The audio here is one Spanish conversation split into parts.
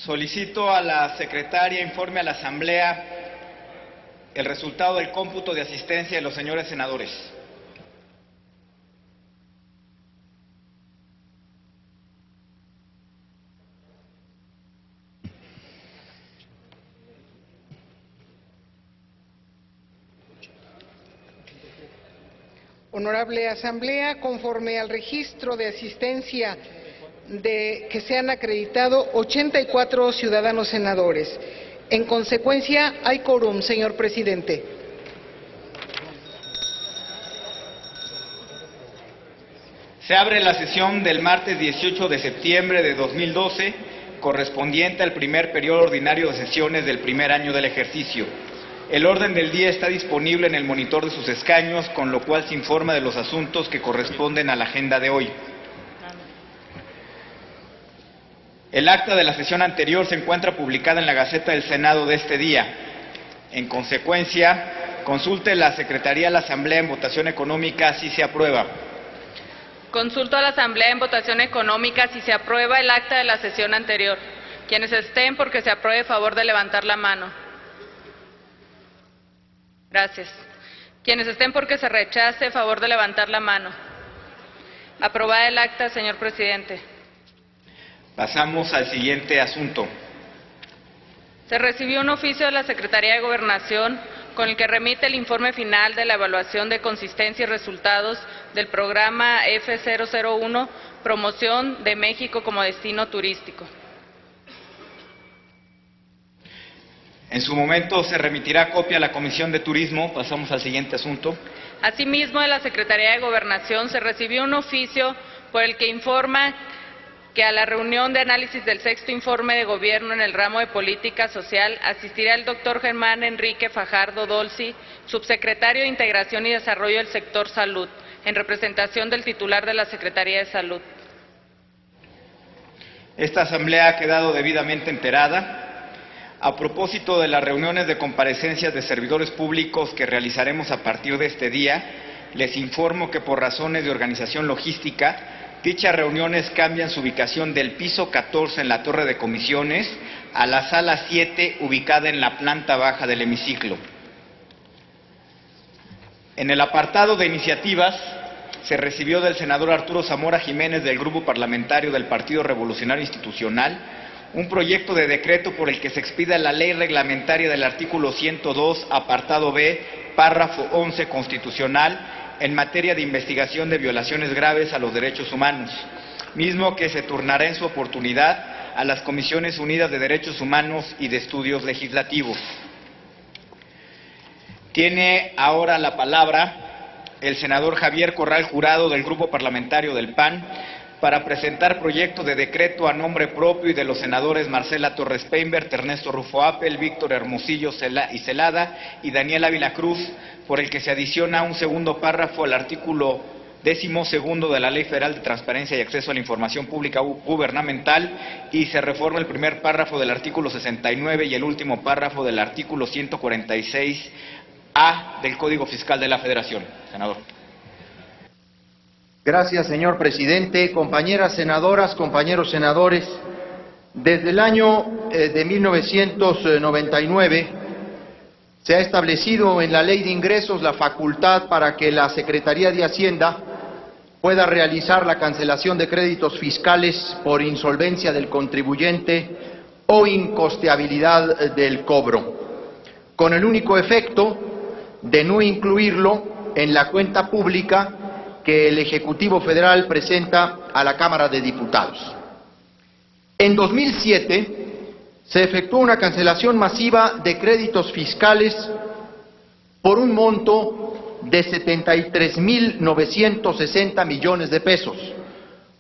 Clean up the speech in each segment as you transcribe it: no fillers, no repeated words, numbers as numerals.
Solicito a la secretaria informe a la Asamblea el resultado del cómputo de asistencia de los señores senadores. Honorable Asamblea, conforme al registro de asistencia que se han acreditado 84 ciudadanos senadores. En consecuencia, hay quórum, señor presidente. Se abre la sesión del martes 18 de septiembre de 2012, correspondiente al primer periodo ordinario de sesiones del primer año del ejercicio. El orden del día está disponible en el monitor de sus escaños, con lo cual se informa de los asuntos que corresponden a la agenda de hoy. El acta de la sesión anterior se encuentra publicada en la Gaceta del Senado de este día. En consecuencia, consulte la Secretaría de la Asamblea en votación económica si se aprueba. Consulto a la Asamblea en votación económica si se aprueba el acta de la sesión anterior. Quienes estén porque se apruebe, favor de levantar la mano. Gracias. Quienes estén porque se rechace, favor de levantar la mano. Aprobada el acta, señor presidente. Pasamos al siguiente asunto. Se recibió un oficio de la Secretaría de Gobernación con el que remite el informe final de la evaluación de consistencia y resultados del programa F001, Promoción de México como Destino Turístico. En su momento se remitirá copia a la Comisión de Turismo. Pasamos al siguiente asunto. Asimismo, de la Secretaría de Gobernación se recibió un oficio por el que informa que a la reunión de análisis del sexto informe de gobierno en el ramo de política social asistirá el doctor Germán Enrique Fajardo Dolci, subsecretario de Integración y Desarrollo del Sector Salud, en representación del titular de la Secretaría de Salud. Esta asamblea ha quedado debidamente enterada. A propósito de las reuniones de comparecencias de servidores públicos que realizaremos a partir de este día, les informo que por razones de organización logística, dichas reuniones cambian su ubicación del piso 14 en la torre de comisiones a la sala 7 ubicada en la planta baja del hemiciclo. En el apartado de iniciativas, se recibió del senador Arturo Zamora Jiménez del Grupo Parlamentario del Partido Revolucionario Institucional un proyecto de decreto por el que se expida la ley reglamentaria del artículo 102, apartado B, párrafo 11 constitucional, en materia de investigación de violaciones graves a los derechos humanos, mismo que se turnará en su oportunidad a las Comisiones Unidas de Derechos Humanos y de Estudios Legislativos. Tiene ahora la palabra el senador Javier Corral Jurado del Grupo Parlamentario del PAN para presentar proyecto de decreto a nombre propio y de los senadores Marcela Torres Peinbert, Ernesto Rufo Apel, Víctor Hermosillo y Celada y Daniel Ávila Cruz, por el que se adiciona un segundo párrafo al artículo 12º de la Ley Federal de Transparencia y Acceso a la Información Pública Gubernamental y se reforma el primer párrafo del artículo 69 y el último párrafo del artículo 146A del Código Fiscal de la Federación. Senador. Gracias, señor presidente. Compañeras senadoras, compañeros senadores, desde el año de 1999 se ha establecido en la Ley de Ingresos la facultad para que la Secretaría de Hacienda pueda realizar la cancelación de créditos fiscales por insolvencia del contribuyente o incosteabilidad del cobro, con el único efecto de no incluirlo en la cuenta pública que el Ejecutivo Federal presenta a la Cámara de Diputados. En 2007 se efectuó una cancelación masiva de créditos fiscales por un monto de 73.960 millones de pesos,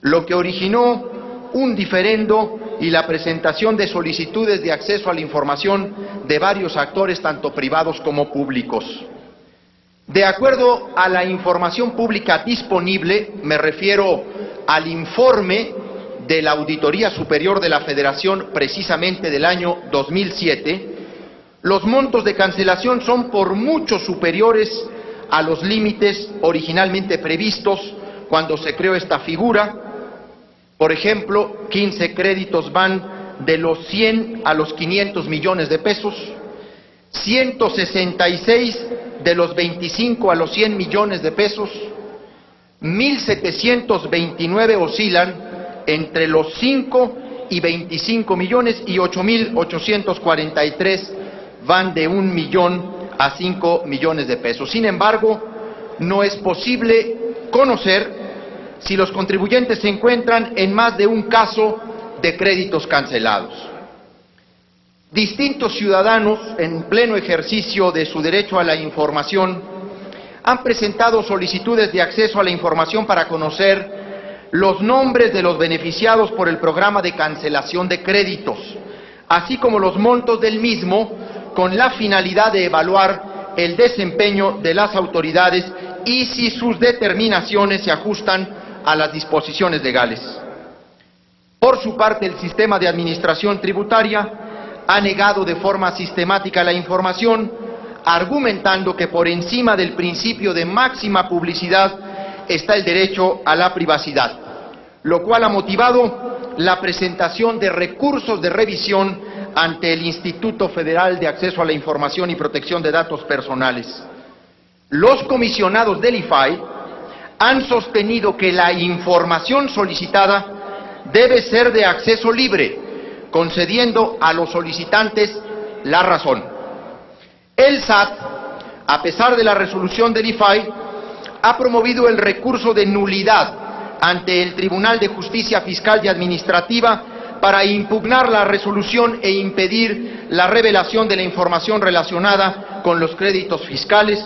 lo que originó un diferendo y la presentación de solicitudes de acceso a la información de varios actores, tanto privados como públicos. De acuerdo a la información pública disponible, me refiero al informe de la Auditoría Superior de la Federación, precisamente del año 2007, los montos de cancelación son por mucho superiores a los límites originalmente previstos cuando se creó esta figura. Por ejemplo, 15 créditos van de los 100 a los 500 millones de pesos, 166 de los 25 a los 100 millones de pesos, 1.729 oscilan entre los 5 y 25 millones y 8.843 van de 1 millón a 5 millones de pesos. Sin embargo, no es posible conocer si los contribuyentes se encuentran en más de un caso de créditos cancelados. Distintos ciudadanos, en pleno ejercicio de su derecho a la información, han presentado solicitudes de acceso a la información para conocer los nombres de los beneficiados por el programa de cancelación de créditos, así como los montos del mismo, con la finalidad de evaluar el desempeño de las autoridades y si sus determinaciones se ajustan a las disposiciones legales. Por su parte, el sistema de administración tributaria ha negado de forma sistemática la información, argumentando que por encima del principio de máxima publicidad está el derecho a la privacidad, lo cual ha motivado la presentación de recursos de revisión ante el Instituto Federal de Acceso a la Información y Protección de Datos Personales. Los comisionados del IFAI han sostenido que la información solicitada debe ser de acceso libre, concediendo a los solicitantes la razón. El SAT, a pesar de la resolución del IFAI, ha promovido el recurso de nulidad ante el Tribunal de Justicia Fiscal y Administrativa para impugnar la resolución e impedir la revelación de la información relacionada con los créditos fiscales,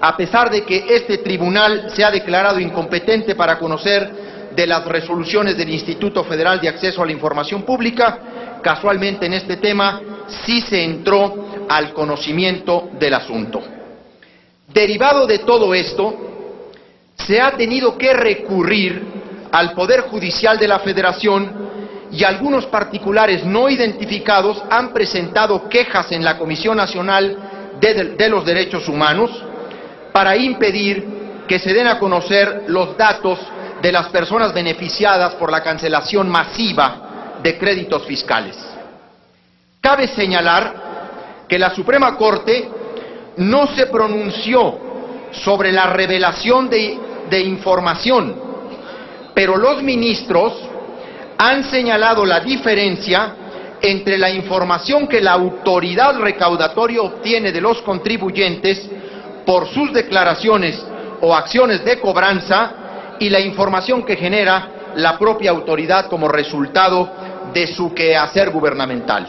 a pesar de que este tribunal se ha declarado incompetente para conocer de las resoluciones del Instituto Federal de Acceso a la Información Pública. Casualmente en este tema sí se entró al conocimiento del asunto. Derivado de todo esto, se ha tenido que recurrir al Poder Judicial de la Federación y algunos particulares no identificados han presentado quejas en la Comisión Nacional de los Derechos Humanos para impedir que se den a conocer los datos de las personas beneficiadas por la cancelación masiva de créditos fiscales. Cabe señalar que la Suprema Corte no se pronunció sobre la revelación de información, pero los ministros han señalado la diferencia entre la información que la autoridad recaudatoria obtiene de los contribuyentes por sus declaraciones o acciones de cobranza y la información que genera la propia autoridad como resultado de su quehacer gubernamental.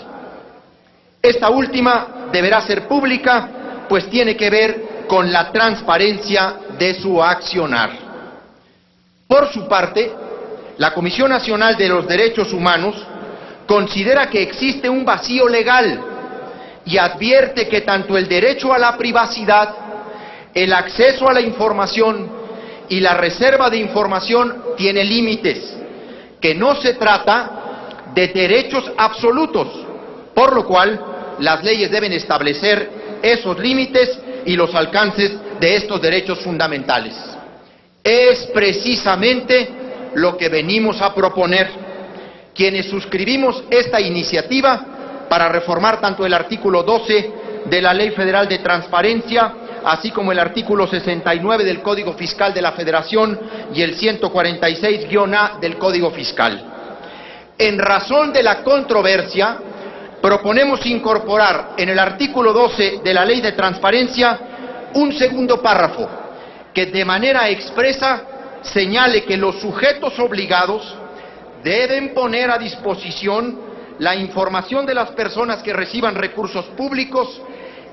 Esta última deberá ser pública, pues tiene que ver con la transparencia de su accionar. Por su parte, la Comisión Nacional de los Derechos Humanos considera que existe un vacío legal y advierte que tanto el derecho a la privacidad, el acceso a la información y la reserva de información tiene límites, que no se trata de derechos absolutos, por lo cual las leyes deben establecer esos límites y los alcances de estos derechos fundamentales. Es precisamente lo que venimos a proponer quienes suscribimos esta iniciativa para reformar tanto el artículo 12 de la Ley Federal de Transparencia, así como el artículo 69 del Código Fiscal de la Federación y el 146-A del Código Fiscal. En razón de la controversia, proponemos incorporar en el artículo 12 de la Ley de Transparencia un segundo párrafo que de manera expresa señale que los sujetos obligados deben poner a disposición la información de las personas que reciban recursos públicos,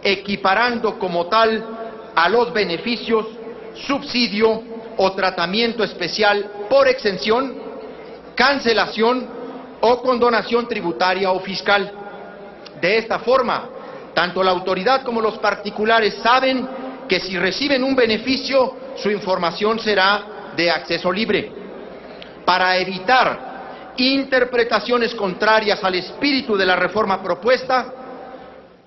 equiparando como tal a los beneficios, subsidio o tratamiento especial por exención, cancelación o condonación tributaria o fiscal. De esta forma, tanto la autoridad como los particulares saben que si reciben un beneficio, su información será de acceso libre. Para evitar interpretaciones contrarias al espíritu de la reforma propuesta,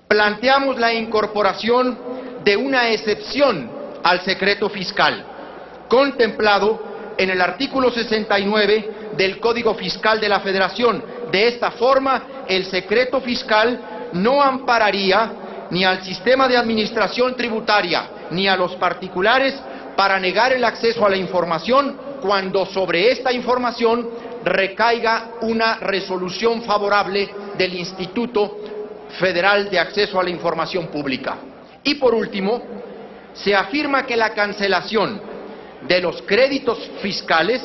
planteamos la incorporación de una excepción al secreto fiscal, contemplado en el artículo 69 del Código Fiscal de la Federación. De esta forma, el secreto fiscal no ampararía ni al sistema de administración tributaria ni a los particulares para negar el acceso a la información cuando sobre esta información recaiga una resolución favorable del Instituto Federal de Acceso a la Información Pública. Y por último, se afirma que la cancelación de los créditos fiscales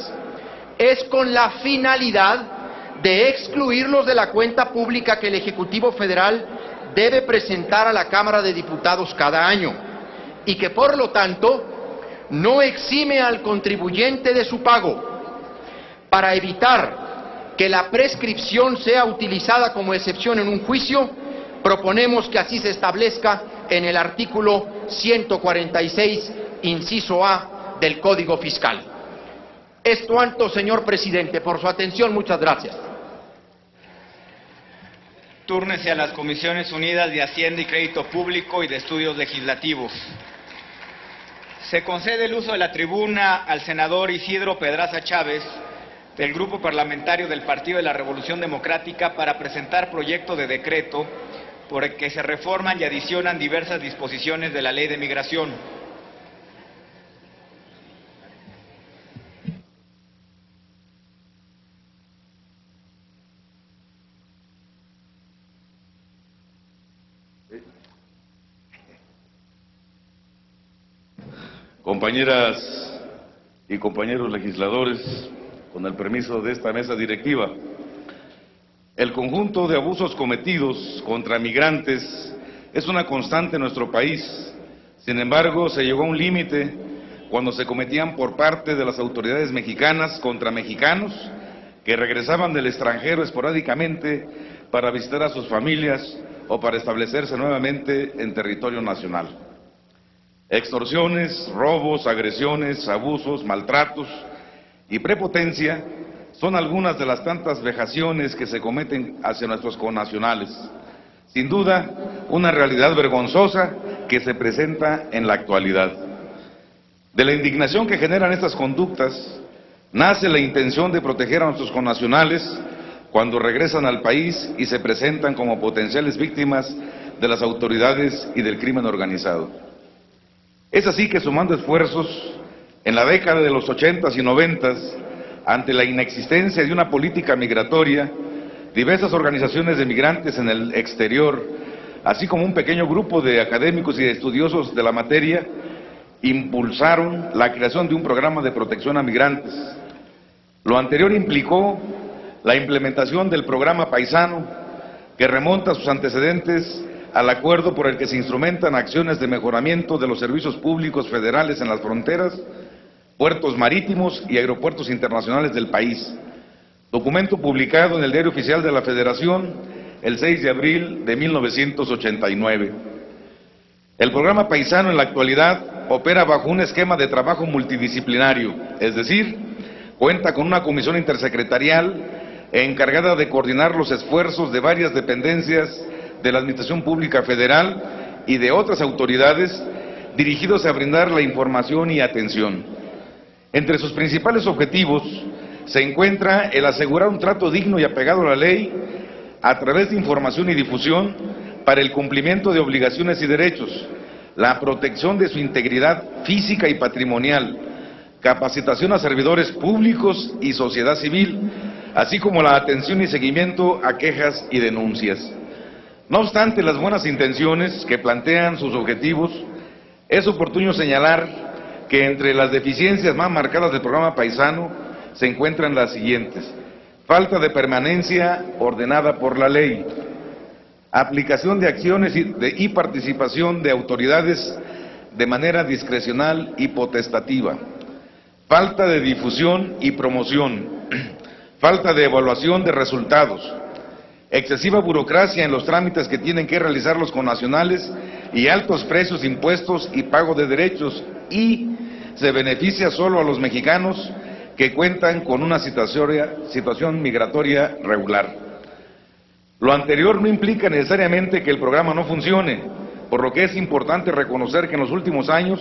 es con la finalidad de excluirlos de la cuenta pública que el Ejecutivo Federal debe presentar a la Cámara de Diputados cada año y que por lo tanto no exime al contribuyente de su pago. Para evitar que la prescripción sea utilizada como excepción en un juicio, proponemos que así se establezca en el artículo 146, inciso A del Código Fiscal. Es cuanto, señor presidente. Por su atención, muchas gracias. Túrnese a las Comisiones Unidas de Hacienda y Crédito Público y de Estudios Legislativos. Se concede el uso de la tribuna al senador Isidro Pedraza Chávez, del Grupo Parlamentario del Partido de la Revolución Democrática, para presentar proyecto de decreto por el que se reforman y adicionan diversas disposiciones de la Ley de Migración. Compañeras y compañeros legisladores, con el permiso de esta mesa directiva, el conjunto de abusos cometidos contra migrantes es una constante en nuestro país. Sin embargo, se llegó a un límite cuando se cometían por parte de las autoridades mexicanas contra mexicanos que regresaban del extranjero esporádicamente para visitar a sus familias o para establecerse nuevamente en territorio nacional. Extorsiones, robos, agresiones, abusos, maltratos y prepotencia son algunas de las tantas vejaciones que se cometen hacia nuestros connacionales. Sin duda, una realidad vergonzosa que se presenta en la actualidad. De la indignación que generan estas conductas, nace la intención de proteger a nuestros connacionales cuando regresan al país y se presentan como potenciales víctimas de las autoridades y del crimen organizado. Es así que, sumando esfuerzos, en la década de los 80s y 90s, ante la inexistencia de una política migratoria, diversas organizaciones de migrantes en el exterior, así como un pequeño grupo de académicos y de estudiosos de la materia, impulsaron la creación de un programa de protección a migrantes. Lo anterior implicó la implementación del programa Paisano, que remonta sus antecedentes al acuerdo por el que se instrumentan acciones de mejoramiento de los servicios públicos federales en las fronteras, puertos marítimos y aeropuertos internacionales del país, documento publicado en el Diario Oficial de la Federación el 6 de abril de 1989. El programa Paisano en la actualidad opera bajo un esquema de trabajo multidisciplinario, es decir, cuenta con una comisión intersecretarial encargada de coordinar los esfuerzos de varias dependencias de la Administración Pública Federal y de otras autoridades dirigidos a brindar la información y atención. Entre sus principales objetivos se encuentra el asegurar un trato digno y apegado a la ley a través de información y difusión para el cumplimiento de obligaciones y derechos, la protección de su integridad física y patrimonial, capacitación a servidores públicos y sociedad civil, así como la atención y seguimiento a quejas y denuncias. No obstante las buenas intenciones que plantean sus objetivos, es oportuno señalar que entre las deficiencias más marcadas del programa Paisano se encuentran las siguientes: falta de permanencia ordenada por la ley, aplicación de acciones y participación de autoridades de manera discrecional y potestativa, falta de difusión y promoción, falta de evaluación de resultados, excesiva burocracia en los trámites que tienen que realizar los connacionales y altos precios de impuestos y pago de derechos, y se beneficia solo a los mexicanos que cuentan con una situación migratoria regular. Lo anterior no implica necesariamente que el programa no funcione, por lo que es importante reconocer que en los últimos años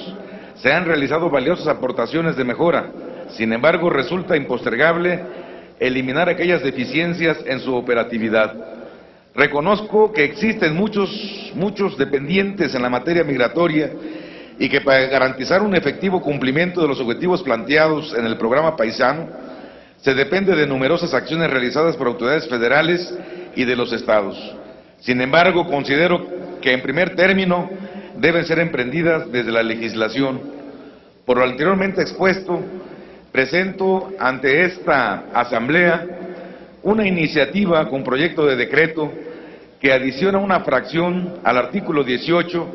se han realizado valiosas aportaciones de mejora. Sin embargo, resulta impostergable eliminar aquellas deficiencias en su operatividad. Reconozco que existen muchos dependientes en la materia migratoria y que para garantizar un efectivo cumplimiento de los objetivos planteados en el programa paisano, se depende de numerosas acciones realizadas por autoridades federales y de los estados. Sin embargo, considero que en primer término deben ser emprendidas desde la legislación. Por lo anteriormente expuesto, presento ante esta Asamblea una iniciativa con proyecto de decreto que adiciona una fracción al artículo 18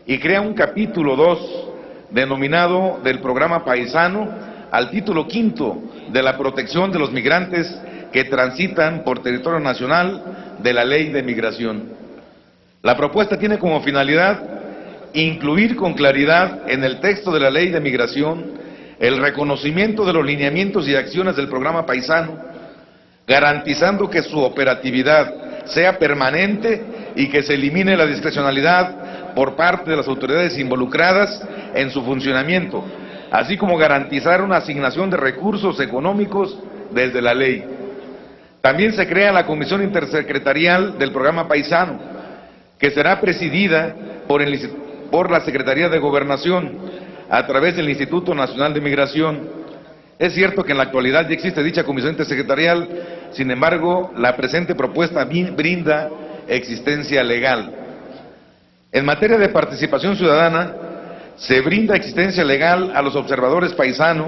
y crea un capítulo 2 denominado del programa paisano al título 5 de la protección de los migrantes que transitan por territorio nacional de la Ley de Migración. La propuesta tiene como finalidad incluir con claridad en el texto de la Ley de Migración el reconocimiento de los lineamientos y acciones del programa paisano, garantizando que su operatividad sea permanente y que se elimine la discrecionalidad por parte de las autoridades involucradas en su funcionamiento, así como garantizar una asignación de recursos económicos desde la ley. También se crea la Comisión Intersecretarial del Programa Paisano, que será presidida por la Secretaría de Gobernación, a través del Instituto Nacional de Migración. Es cierto que en la actualidad ya existe dicha Comisión Intersecretarial, sin embargo, la presente propuesta brinda existencia legal. En materia de participación ciudadana, se brinda existencia legal a los observadores paisanos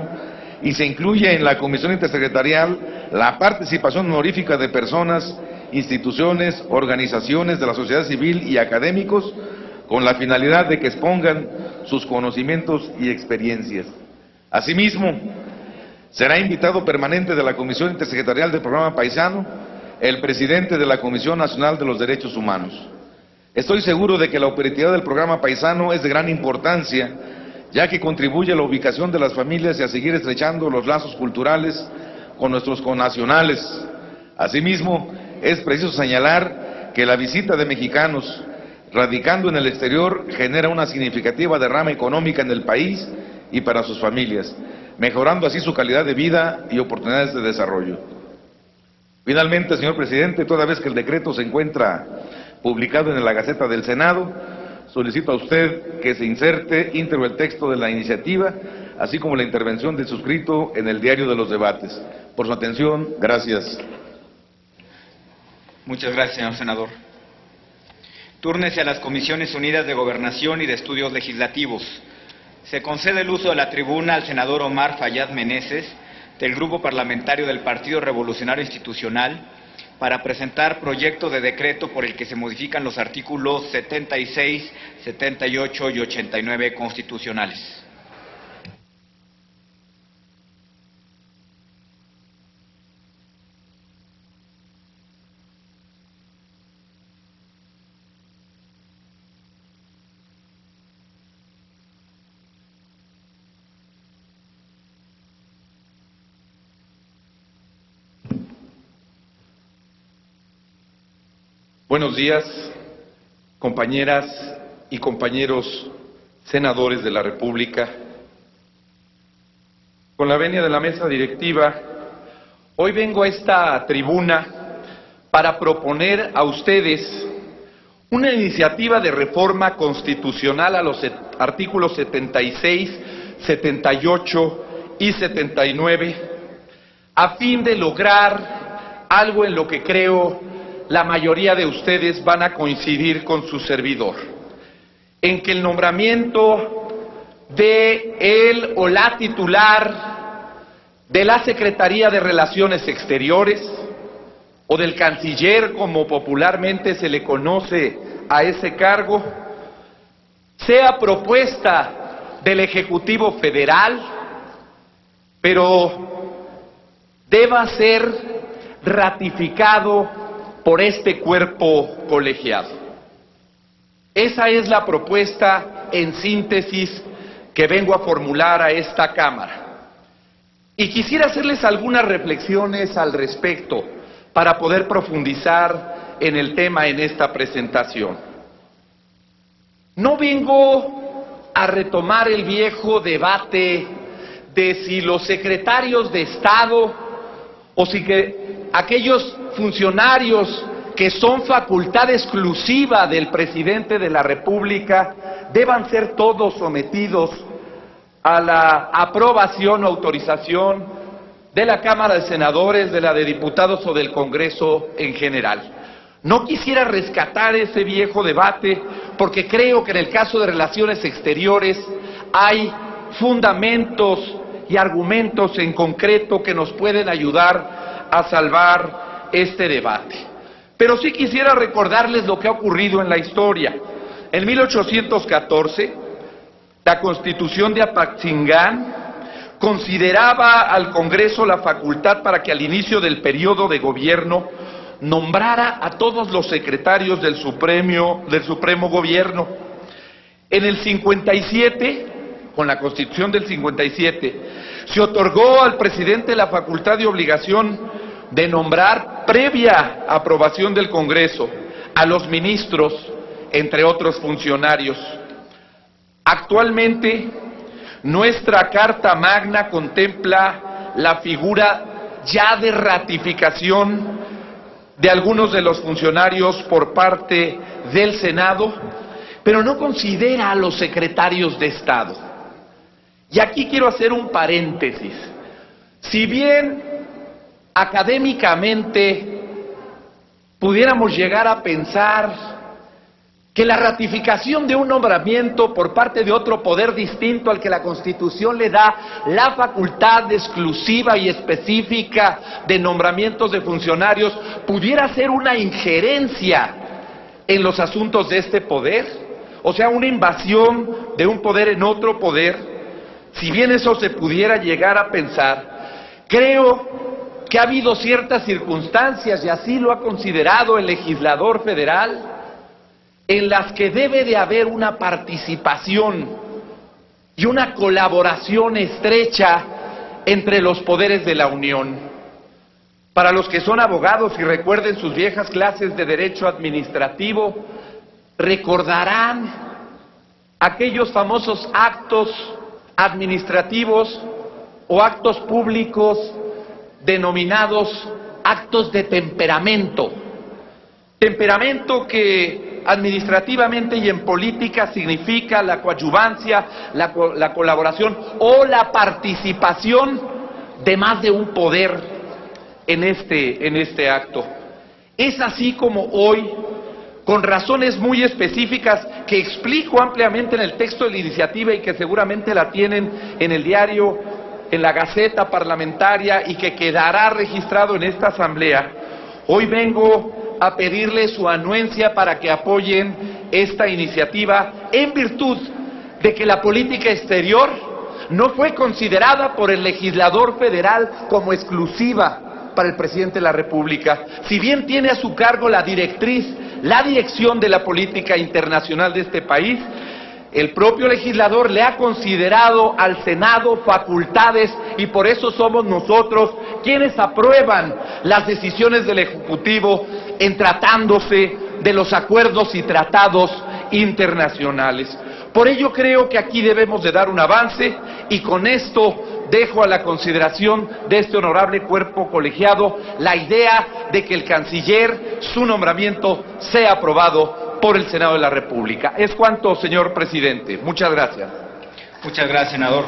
y se incluye en la Comisión Intersecretarial la participación honorífica de personas, instituciones, organizaciones de la sociedad civil y académicos con la finalidad de que expongan sus conocimientos y experiencias. Asimismo, será invitado permanente de la Comisión Intersecretarial del Programa Paisano el presidente de la Comisión Nacional de los Derechos Humanos. Estoy seguro de que la operatividad del Programa Paisano es de gran importancia, ya que contribuye a la ubicación de las familias y a seguir estrechando los lazos culturales con nuestros connacionales. Asimismo, es preciso señalar que la visita de mexicanos radicando en el exterior genera una significativa derrama económica en el país y para sus familias, mejorando así su calidad de vida y oportunidades de desarrollo. Finalmente, señor presidente, toda vez que el decreto se encuentra publicado en la Gaceta del Senado, solicito a usted que se inserte íntegro el texto de la iniciativa, así como la intervención del suscrito en el diario de los debates. Por su atención, gracias. Muchas gracias, señor senador. Túrnese a las Comisiones Unidas de Gobernación y de Estudios Legislativos. Se concede el uso de la tribuna al senador Omar Fayad Meneses, del Grupo Parlamentario del Partido Revolucionario Institucional, para presentar proyecto de decreto por el que se modifican los artículos 76, 78 y 89 constitucionales. Buenos días, compañeras y compañeros senadores de la República. Con la venia de la mesa directiva, hoy vengo a esta tribuna para proponer a ustedes una iniciativa de reforma constitucional a los artículos 76, 78 y 79, a fin de lograr algo en lo que creo la mayoría de ustedes van a coincidir con su servidor, en que el nombramiento de él o la titular de la Secretaría de Relaciones Exteriores o del canciller, como popularmente se le conoce a ese cargo, sea propuesta del Ejecutivo Federal, pero deba ser ratificado por este cuerpo colegiado. Esa es la propuesta en síntesis que vengo a formular a esta Cámara. Y quisiera hacerles algunas reflexiones al respecto para poder profundizar en el tema en esta presentación. No vengo a retomar el viejo debate de si los secretarios de Estado o si que aquellos funcionarios que son facultad exclusiva del presidente de la República, deban ser todos sometidos a la aprobación o autorización de la Cámara de Senadores, de la de Diputados o del Congreso en general. No quisiera rescatar ese viejo debate porque creo que en el caso de relaciones exteriores hay fundamentos y argumentos en concreto que nos pueden ayudar a salvar este debate. Pero sí quisiera recordarles lo que ha ocurrido en la historia. En 1814, la Constitución de Apatzingán consideraba al Congreso la facultad para que al inicio del periodo de gobierno nombrara a todos los secretarios del Supremo Gobierno. En el 57, con la Constitución del 57, se otorgó al presidente la facultad y obligación de nombrar, previa aprobación del Congreso, a los ministros, entre otros funcionarios. Actualmente, nuestra Carta Magna contempla la figura ya de ratificación de algunos de los funcionarios por parte del Senado, pero no considera a los secretarios de Estado. Y aquí quiero hacer un paréntesis. Si bien académicamente pudiéramos llegar a pensar que la ratificación de un nombramiento por parte de otro poder distinto al que la Constitución le da la facultad exclusiva y específica de nombramientos de funcionarios pudiera ser una injerencia en los asuntos de este poder, o sea, una invasión de un poder en otro poder, si bien eso se pudiera llegar a pensar, creo que ha habido ciertas circunstancias, y así lo ha considerado el legislador federal, en las que debe de haber una participación y una colaboración estrecha entre los poderes de la Unión. Para los que son abogados y recuerden sus viejas clases de derecho administrativo, recordarán aquellos famosos actos administrativos o actos públicos denominados actos de temperamento. Temperamento que administrativamente y en política significa la coadyuvancia, la colaboración o la participación de más de un poder en este acto. Es así como hoy, con razones muy específicas que explico ampliamente en el texto de la iniciativa y que seguramente la tienen en el diario, en la Gaceta Parlamentaria y que quedará registrado en esta asamblea, hoy vengo a pedirle su anuencia para que apoyen esta iniciativa en virtud de que la política exterior no fue considerada por el legislador federal como exclusiva para el presidente de la República. Si bien tiene a su cargo la dirección de la política internacional de este país, el propio legislador le ha considerado al Senado facultades y por eso somos nosotros quienes aprueban las decisiones del Ejecutivo en tratándose de los acuerdos y tratados internacionales. Por ello creo que aquí debemos de dar un avance y con esto dejo a la consideración de este honorable cuerpo colegiado la idea de que el canciller, su nombramiento, sea aprobado por el Senado de la República. Es cuanto, señor presidente. Muchas gracias. Muchas gracias, senador.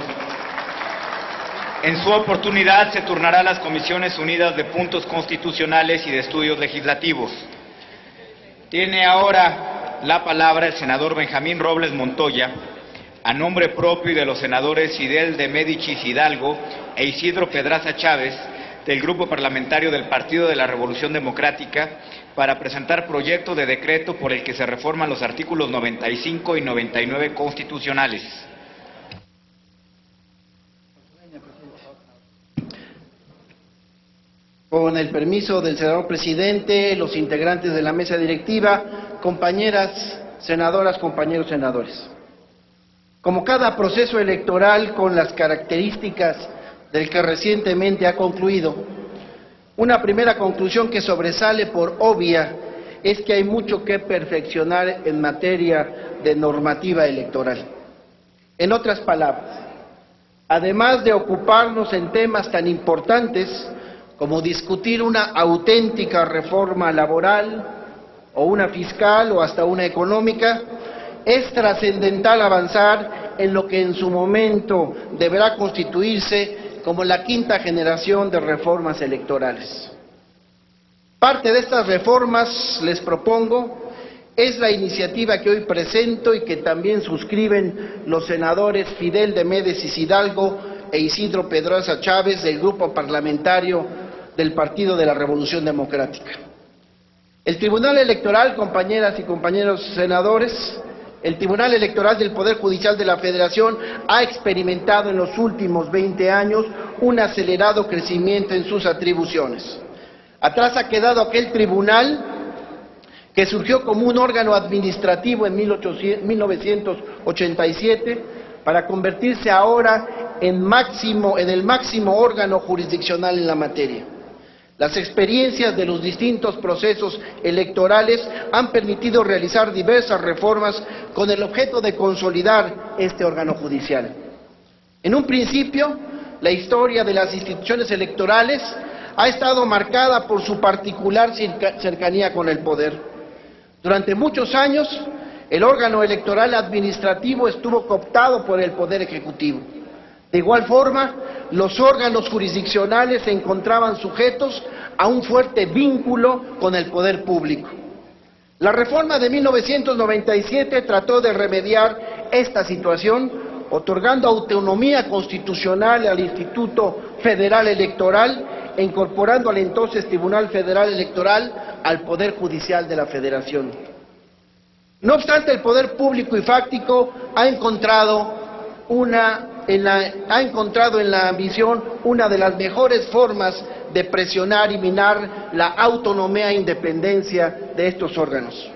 En su oportunidad se turnará a las Comisiones Unidas de Puntos Constitucionales y de Estudios Legislativos. Tiene ahora la palabra el senador Benjamín Robles Montoya, a nombre propio y de los senadores Fidel de Médicis Hidalgo e Isidro Pedraza Chávez, del Grupo Parlamentario del Partido de la Revolución Democrática, para presentar proyecto de decreto por el que se reforman los artículos 95 y 99 constitucionales. Con el permiso del senador presidente, los integrantes de la mesa directiva, compañeras senadoras, compañeros senadores. Como cada proceso electoral con las características del que recientemente ha concluido, una primera conclusión que sobresale por obvia es que hay mucho que perfeccionar en materia de normativa electoral. En otras palabras, además de ocuparnos en temas tan importantes como discutir una auténtica reforma laboral, o una fiscal o hasta una económica, es trascendental avanzar en lo que en su momento deberá constituirse como la quinta generación de reformas electorales. Parte de estas reformas, les propongo, es la iniciativa que hoy presento y que también suscriben los senadores Fidel de Méndez Hidalgo e Isidro Pedraza Chávez del Grupo Parlamentario del Partido de la Revolución Democrática. El Tribunal Electoral, compañeras y compañeros senadores, el Tribunal Electoral del Poder Judicial de la Federación ha experimentado en los últimos 20 años un acelerado crecimiento en sus atribuciones. Atrás ha quedado aquel tribunal que surgió como un órgano administrativo en 1987 para convertirse ahora en el máximo órgano jurisdiccional en la materia. Las experiencias de los distintos procesos electorales han permitido realizar diversas reformas con el objeto de consolidar este órgano judicial. En un principio, la historia de las instituciones electorales ha estado marcada por su particular cercanía con el poder. Durante muchos años, el órgano electoral administrativo estuvo cooptado por el Poder Ejecutivo. De igual forma, los órganos jurisdiccionales se encontraban sujetos a un fuerte vínculo con el poder público. La reforma de 1997 trató de remediar esta situación, otorgando autonomía constitucional al Instituto Federal Electoral e incorporando al entonces Tribunal Federal Electoral al Poder Judicial de la Federación. No obstante, el poder público y fáctico ha encontrado en la ambición una de las mejores formas de presionar y minar la autonomía e independencia de estos órganos.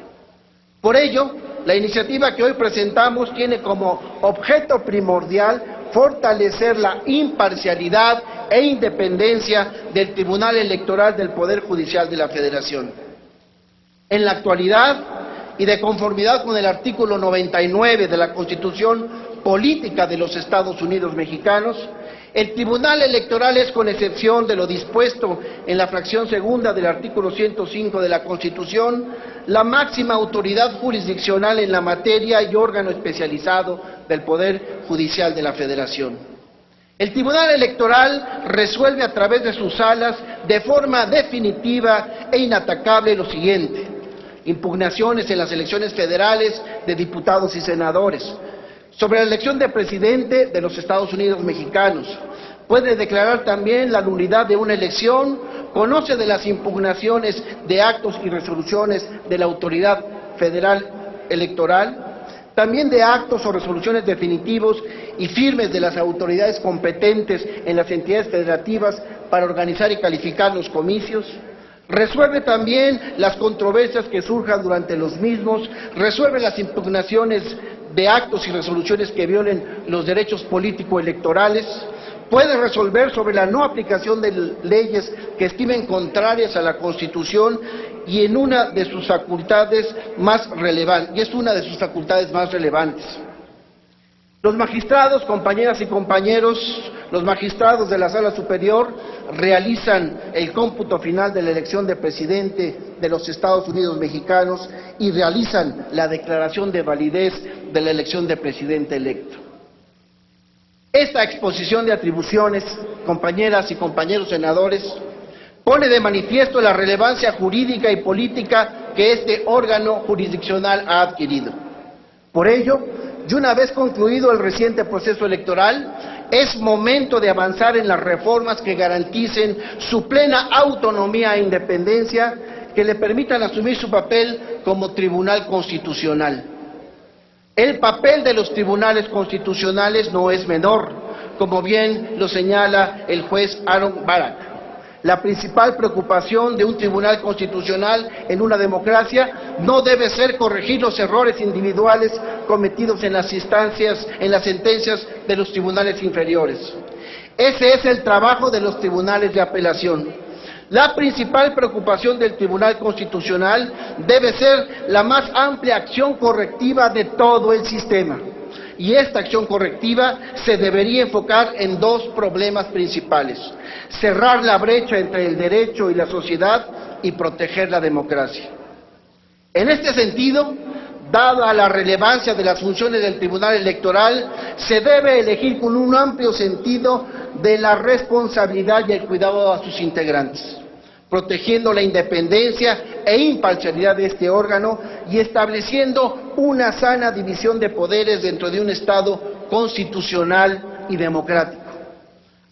Por ello, la iniciativa que hoy presentamos tiene como objeto primordial fortalecer la imparcialidad e independencia del Tribunal Electoral del Poder Judicial de la Federación. En la actualidad, y de conformidad con el artículo 99 de la Constitución Política de los Estados Unidos Mexicanos, el Tribunal Electoral es, con excepción de lo dispuesto en la fracción segunda del artículo 105 de la Constitución, la máxima autoridad jurisdiccional en la materia y órgano especializado del Poder Judicial de la Federación. El Tribunal Electoral resuelve a través de sus salas de forma definitiva e inatacable lo siguiente: impugnaciones en las elecciones federales de diputados y senadores, sobre la elección de presidente de los Estados Unidos Mexicanos. Puede declarar también la nulidad de una elección, conoce de las impugnaciones de actos y resoluciones de la Autoridad Federal Electoral, también de actos o resoluciones definitivos y firmes de las autoridades competentes en las entidades federativas para organizar y calificar los comicios. Resuelve también las controversias que surjan durante los mismos, resuelve las impugnaciones de actos y resoluciones que violen los derechos político-electorales, puede resolver sobre la no aplicación de leyes que estimen contrarias a la Constitución y en una de sus facultades más relevantes, Los magistrados, compañeras y compañeros, los magistrados de la Sala Superior realizan el cómputo final de la elección de presidente de los Estados Unidos Mexicanos y realizan la declaración de validez de la elección de presidente electo. Esta exposición de atribuciones, compañeras y compañeros senadores, pone de manifiesto la relevancia jurídica y política que este órgano jurisdiccional ha adquirido. Por ello, y una vez concluido el reciente proceso electoral, es momento de avanzar en las reformas que garanticen su plena autonomía e independencia, que le permitan asumir su papel como tribunal constitucional. El papel de los tribunales constitucionales no es menor, como bien lo señala el juez Aaron Barak. La principal preocupación de un tribunal constitucional en una democracia no debe ser corregir los errores individuales cometidos en las sentencias de los tribunales inferiores. Ese es el trabajo de los tribunales de apelación. La principal preocupación del Tribunal Constitucional debe ser la más amplia acción correctiva de todo el sistema. Y esta acción correctiva se debería enfocar en dos problemas principales: cerrar la brecha entre el derecho y la sociedad y proteger la democracia. En este sentido, dada la relevancia de las funciones del Tribunal Electoral, se debe elegir con un amplio sentido de la responsabilidad y el cuidado a sus integrantes, protegiendo la independencia e imparcialidad de este órgano y estableciendo una sana división de poderes dentro de un Estado constitucional y democrático.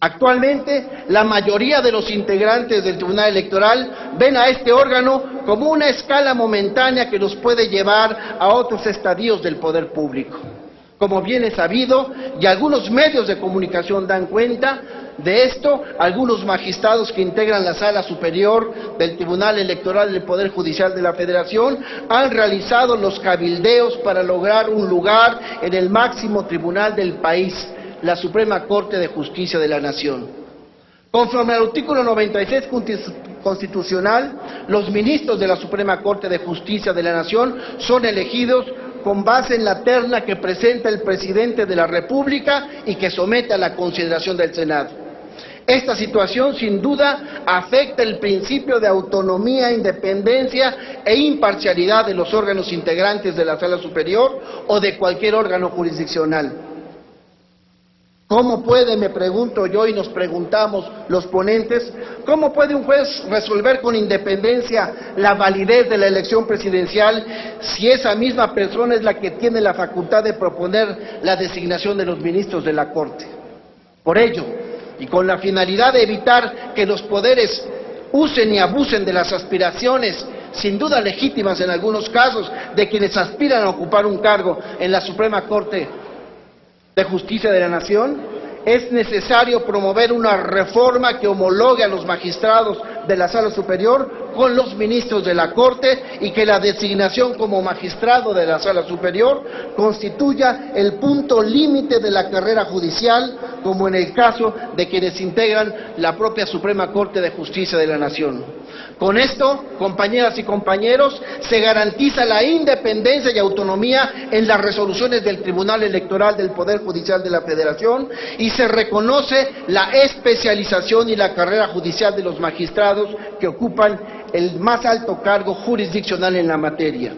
Actualmente, la mayoría de los integrantes del Tribunal Electoral ven a este órgano como una escala momentánea que los puede llevar a otros estadios del poder público. Como bien es sabido, y algunos medios de comunicación dan cuenta de esto, algunos magistrados que integran la Sala Superior del Tribunal Electoral del Poder Judicial de la Federación han realizado los cabildeos para lograr un lugar en el máximo tribunal del país, la Suprema Corte de Justicia de la Nación. Conforme al artículo 96 constitucional, los ministros de la Suprema Corte de Justicia de la Nación son elegidos con base en la terna que presenta el presidente de la República y que somete a la consideración del Senado. Esta situación, sin duda, afecta el principio de autonomía, independencia e imparcialidad de los órganos integrantes de la Sala Superior o de cualquier órgano jurisdiccional. ¿Cómo puede, me pregunto yo y nos preguntamos los ponentes, cómo puede un juez resolver con independencia la validez de la elección presidencial si esa misma persona es la que tiene la facultad de proponer la designación de los ministros de la Corte? Por ello, y con la finalidad de evitar que los poderes usen y abusen de las aspiraciones, sin duda legítimas en algunos casos, de quienes aspiran a ocupar un cargo en la Suprema Corte de Justicia de la Nación, es necesario promover una reforma que homologue a los magistrados de la Sala Superior con los ministros de la Corte y que la designación como magistrado de la Sala Superior constituya el punto límite de la carrera judicial, como en el caso de quienes integran la propia Suprema Corte de Justicia de la Nación. Con esto, compañeras y compañeros, se garantiza la independencia y autonomía en las resoluciones del Tribunal Electoral del Poder Judicial de la Federación y se reconoce la especialización y la carrera judicial de los magistrados que ocupan el más alto cargo jurisdiccional en la materia.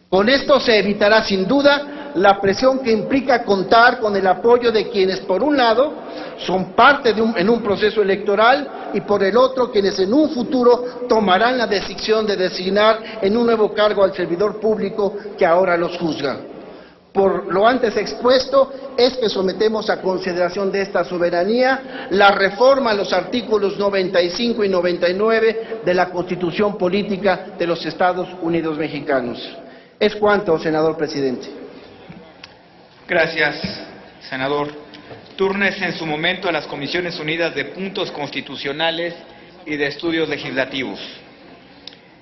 Con esto se evitará sin duda la presión que implica contar con el apoyo de quienes, por un lado, son parte en un proceso electoral y por el otro, quienes en un futuro tomarán la decisión de designar en un nuevo cargo al servidor público que ahora los juzga. Por lo antes expuesto, es que sometemos a consideración de esta soberanía la reforma a los artículos 95 y 99 de la Constitución Política de los Estados Unidos Mexicanos. Es cuanto, senador presidente. Gracias, senador. Túrnese en su momento a las Comisiones Unidas de Puntos Constitucionales y de Estudios Legislativos.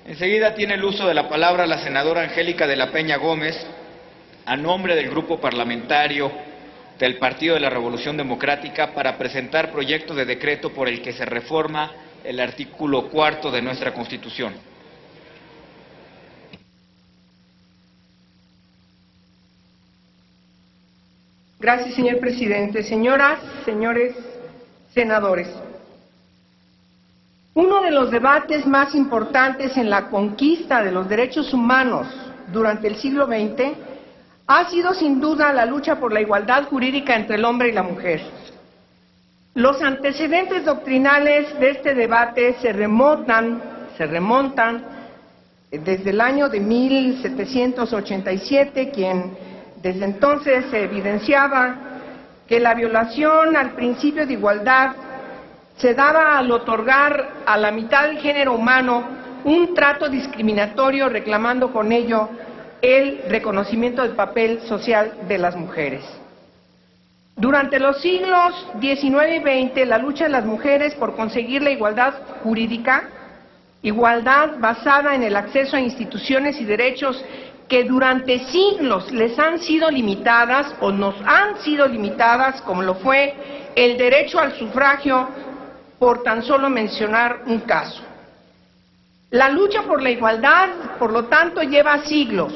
Enseguida tiene el uso de la palabra la senadora Angélica de la Peña Gómez, a nombre del Grupo Parlamentario del Partido de la Revolución Democrática, para presentar proyecto de decreto por el que se reforma el artículo 4 de nuestra Constitución. Gracias, señor presidente. Señoras, señores senadores, uno de los debates más importantes en la conquista de los derechos humanos durante el siglo XX ha sido sin duda la lucha por la igualdad jurídica entre el hombre y la mujer. Los antecedentes doctrinales de este debate se remontan desde el año de 1787, quien desde entonces se evidenciaba que la violación al principio de igualdad se daba al otorgar a la mitad del género humano un trato discriminatorio, reclamando con ello el reconocimiento del papel social de las mujeres. Durante los siglos XIX y XX, la lucha de las mujeres por conseguir la igualdad jurídica, igualdad basada en el acceso a instituciones y derechos que durante siglos les han sido limitadas o nos han sido limitadas, como lo fue el derecho al sufragio, por tan solo mencionar un caso. La lucha por la igualdad, por lo tanto, lleva siglos.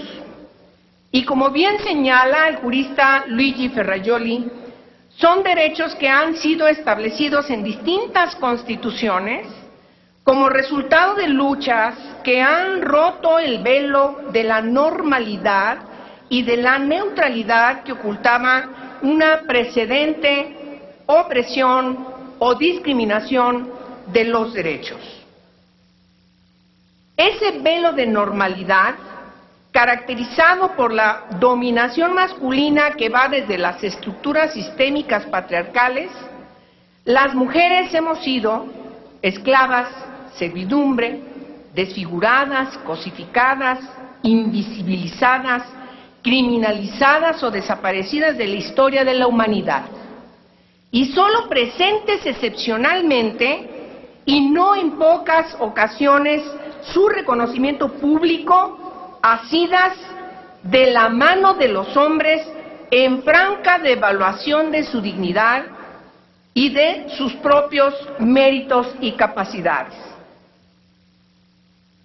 Y como bien señala el jurista Luigi Ferrajoli, son derechos que han sido establecidos en distintas constituciones como resultado de luchas que han roto el velo de la normalidad y de la neutralidad que ocultaba una precedente opresión o discriminación de los derechos. Ese velo de normalidad, caracterizado por la dominación masculina que va desde las estructuras sistémicas patriarcales, las mujeres hemos sido esclavas, servidumbre, desfiguradas, cosificadas, invisibilizadas, criminalizadas o desaparecidas de la historia de la humanidad, y solo presentes excepcionalmente y no en pocas ocasiones su reconocimiento público, asidas de la mano de los hombres en franca devaluación de su dignidad y de sus propios méritos y capacidades.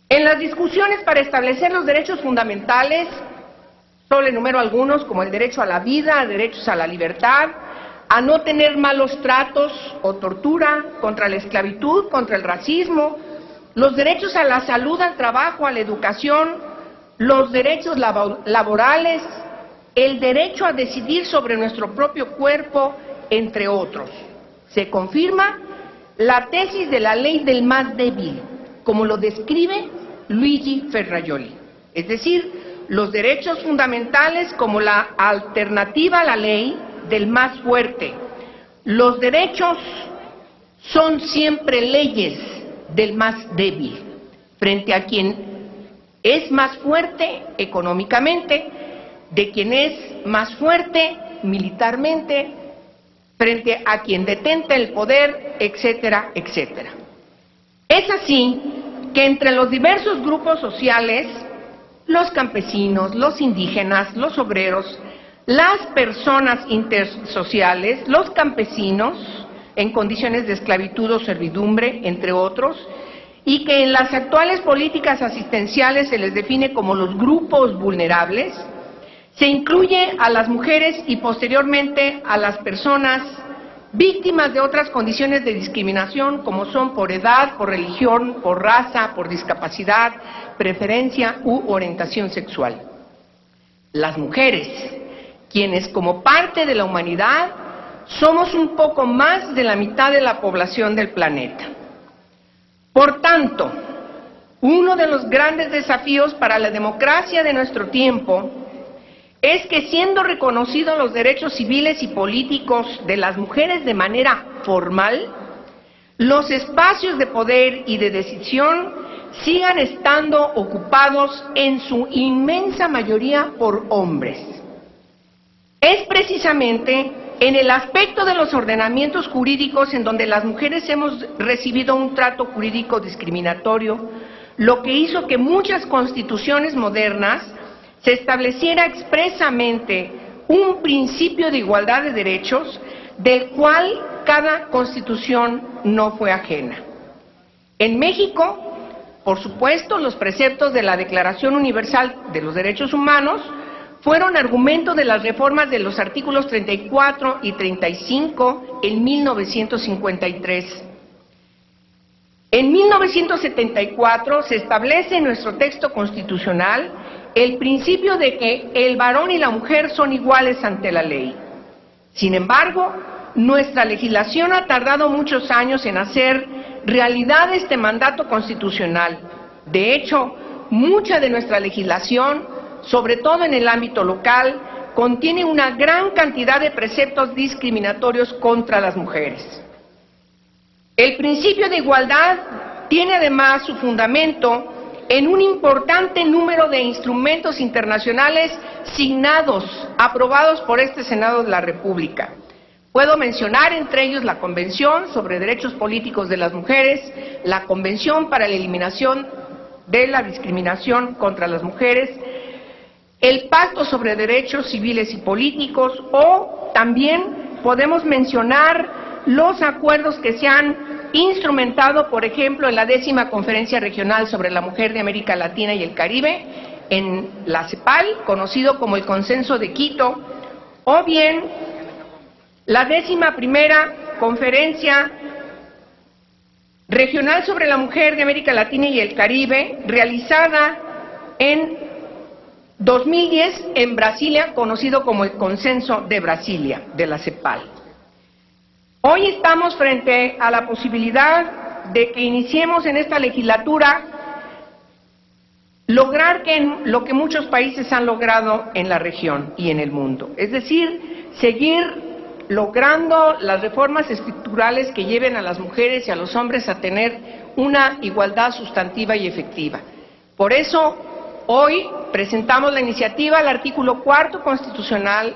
En las discusiones para establecer los derechos fundamentales, solo enumero algunos, como el derecho a la vida, derechos a la libertad, a no tener malos tratos o tortura, contra la esclavitud, contra el racismo, los derechos a la salud, al trabajo, a la educación, los derechos laborales, el derecho a decidir sobre nuestro propio cuerpo, entre otros. Se confirma la tesis de la ley del más débil, como lo describe Luigi Ferrajoli, es decir, los derechos fundamentales como la alternativa a la ley del más fuerte. Los derechos son siempre leyes del más débil, frente a quien es más fuerte económicamente, de quien es más fuerte militarmente, frente a quien detenta el poder, etcétera, etcétera. Es así que entre los diversos grupos sociales, los campesinos, los indígenas, los obreros, las personas intersociales, los campesinos en condiciones de esclavitud o servidumbre, entre otros, y que en las actuales políticas asistenciales se les define como los grupos vulnerables, se incluye a las mujeres y posteriormente a las personas víctimas de otras condiciones de discriminación, como son por edad, por religión, por raza, por discapacidad, preferencia u orientación sexual. Las mujeres, quienes como parte de la humanidad somos un poco más de la mitad de la población del planeta. Por tanto, uno de los grandes desafíos para la democracia de nuestro tiempo es que, siendo reconocidos los derechos civiles y políticos de las mujeres de manera formal, los espacios de poder y de decisión sigan estando ocupados en su inmensa mayoría por hombres. Es precisamente en el aspecto de los ordenamientos jurídicos en donde las mujeres hemos recibido un trato jurídico discriminatorio, lo que hizo que muchas constituciones modernas se estableciera expresamente un principio de igualdad de derechos del cual cada constitución no fue ajena. En México, por supuesto, los preceptos de la Declaración Universal de los Derechos Humanos fueron argumento de las reformas de los artículos 34 y 35 en 1953. En 1974 se establece en nuestro texto constitucional el principio de que el varón y la mujer son iguales ante la ley. Sin embargo, nuestra legislación ha tardado muchos años en hacer realidad este mandato constitucional. De hecho, mucha de nuestra legislación, sobre todo en el ámbito local, contiene una gran cantidad de preceptos discriminatorios contra las mujeres. El principio de igualdad tiene además su fundamento en un importante número de instrumentos internacionales signados, aprobados por este Senado de la República. Puedo mencionar entre ellos la Convención sobre Derechos Políticos de las Mujeres, la Convención para la Eliminación de la Discriminación contra las Mujeres, el Pacto sobre Derechos Civiles y Políticos, o también podemos mencionar los acuerdos que se han instrumentado, por ejemplo, en la 10ª Conferencia Regional sobre la Mujer de América Latina y el Caribe, en la CEPAL, conocido como el Consenso de Quito, o bien la 11ª Conferencia regional sobre la mujer de América Latina y el Caribe, realizada en 2010 en Brasilia, conocido como el Consenso de Brasilia, de la CEPAL. Hoy estamos frente a la posibilidad de que iniciemos en esta legislatura lograr lo que muchos países han logrado en la región y en el mundo, es decir, seguir logrando las reformas estructurales que lleven a las mujeres y a los hombres a tener una igualdad sustantiva y efectiva. Por eso, hoy presentamos la iniciativa al artículo 4 constitucional,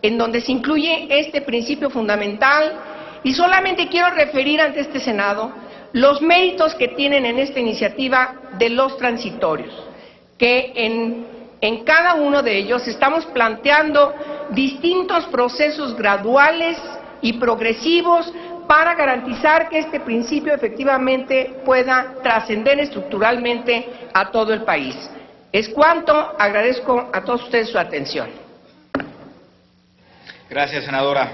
en donde se incluye este principio fundamental, y solamente quiero referir ante este Senado los méritos que tienen en esta iniciativa de los transitorios, que en cada uno de ellos estamos planteando distintos procesos graduales y progresivos para garantizar que este principio efectivamente pueda trascender estructuralmente a todo el país. Es cuanto, agradezco a todos ustedes su atención. Gracias, senadora.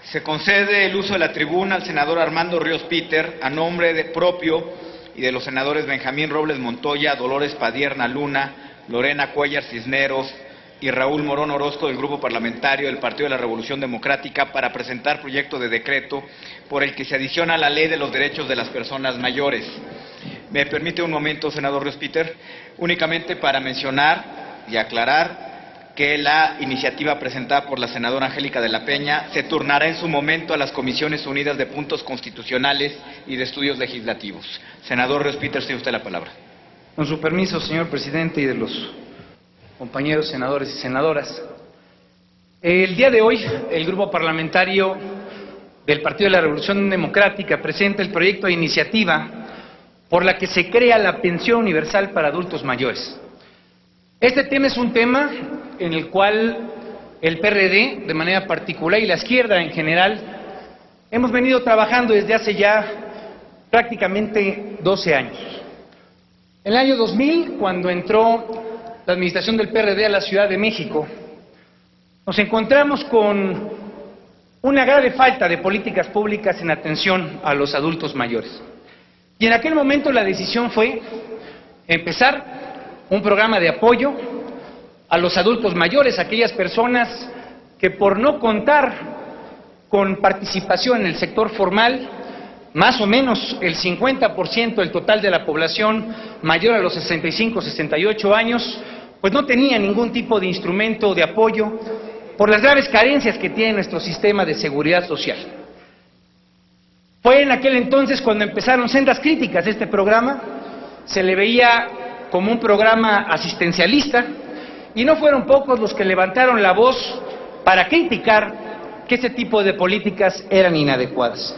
Se concede el uso de la tribuna al senador Armando Ríos Peter a nombre propio y de los senadores Benjamín Robles Montoya, Dolores Padierna Luna, Lorena Cuellar Cisneros y Raúl Morón Orozco del Grupo Parlamentario del Partido de la Revolución Democrática para presentar proyecto de decreto por el que se adiciona a la Ley de los Derechos de las Personas Mayores. ¿Me permite un momento, senador Ríos Peter? Únicamente para mencionar y aclarar que la iniciativa presentada por la senadora Angélica de la Peña se turnará en su momento a las Comisiones Unidas de Puntos Constitucionales y de Estudios Legislativos. Senador Ríos Peter, tiene usted la palabra. Con su permiso, señor presidente, y de los compañeros senadores y senadoras. El día de hoy, el Grupo Parlamentario del Partido de la Revolución Democrática presenta el proyecto de iniciativa por la que se crea la pensión universal para adultos mayores. Este tema es un tema en el cual el PRD, de manera particular, y la izquierda en general, hemos venido trabajando desde hace ya prácticamente 12 años. En el año 2000, cuando entró la administración del PRD a la Ciudad de México, nos encontramos con una grave falta de políticas públicas en atención a los adultos mayores. Y en aquel momento la decisión fue empezar un programa de apoyo a los adultos mayores, aquellas personas que por no contar con participación en el sector formal, más o menos el 50% del total de la población mayor a los 65, 68 años, pues no tenía ningún tipo de instrumento de apoyo por las graves carencias que tiene nuestro sistema de seguridad social. Fue en aquel entonces cuando empezaron sendas críticas a este programa, se le veía como un programa asistencialista, y no fueron pocos los que levantaron la voz para criticar que ese tipo de políticas eran inadecuadas.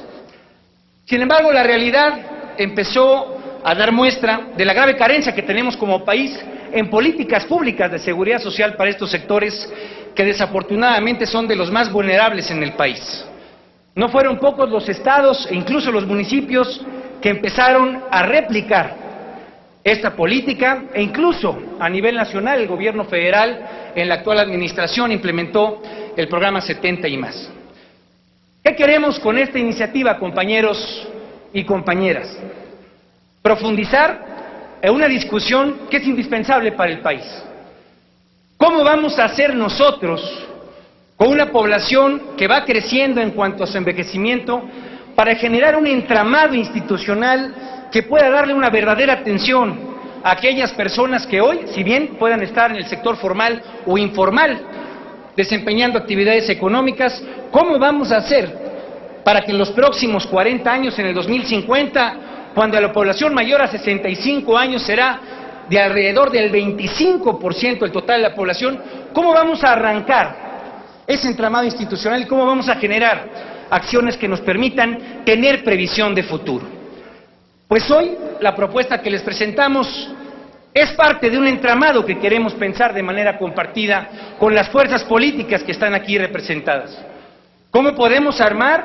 Sin embargo, la realidad empezó a dar muestra de la grave carencia que tenemos como país en políticas públicas de seguridad social para estos sectores que desafortunadamente son de los más vulnerables en el país. No fueron pocos los estados e incluso los municipios que empezaron a replicar esta política, e incluso a nivel nacional el gobierno federal en la actual administración implementó el programa 70 y más. ¿Qué queremos con esta iniciativa, compañeros y compañeras? Profundizar en una discusión que es indispensable para el país. ¿Cómo vamos a hacer nosotros, con una población que va creciendo en cuanto a su envejecimiento, para generar un entramado institucional que pueda darle una verdadera atención a aquellas personas que hoy, si bien puedan estar en el sector formal o informal, desempeñando actividades económicas? ¿Cómo vamos a hacer para que en los próximos 40 años, en el 2050, cuando la población mayor a 65 años será de alrededor del 25% del total de la población, cómo vamos a arrancar ese entramado institucional y cómo vamos a generar acciones que nos permitan tener previsión de futuro? Pues hoy la propuesta que les presentamos es parte de un entramado que queremos pensar de manera compartida con las fuerzas políticas que están aquí representadas. ¿Cómo podemos armar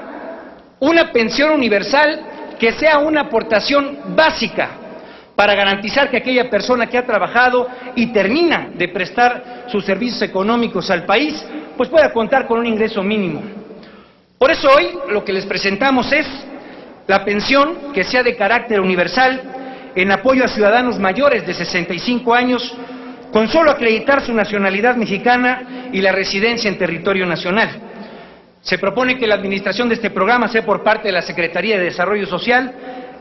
una pensión universal que sea una aportación básica para garantizar que aquella persona que ha trabajado y termina de prestar sus servicios económicos al país, pues pueda contar con un ingreso mínimo? Por eso hoy lo que les presentamos es la pensión que sea de carácter universal en apoyo a ciudadanos mayores de 65 años con solo acreditar su nacionalidad mexicana y la residencia en territorio nacional. Se propone que la administración de este programa sea por parte de la Secretaría de Desarrollo Social,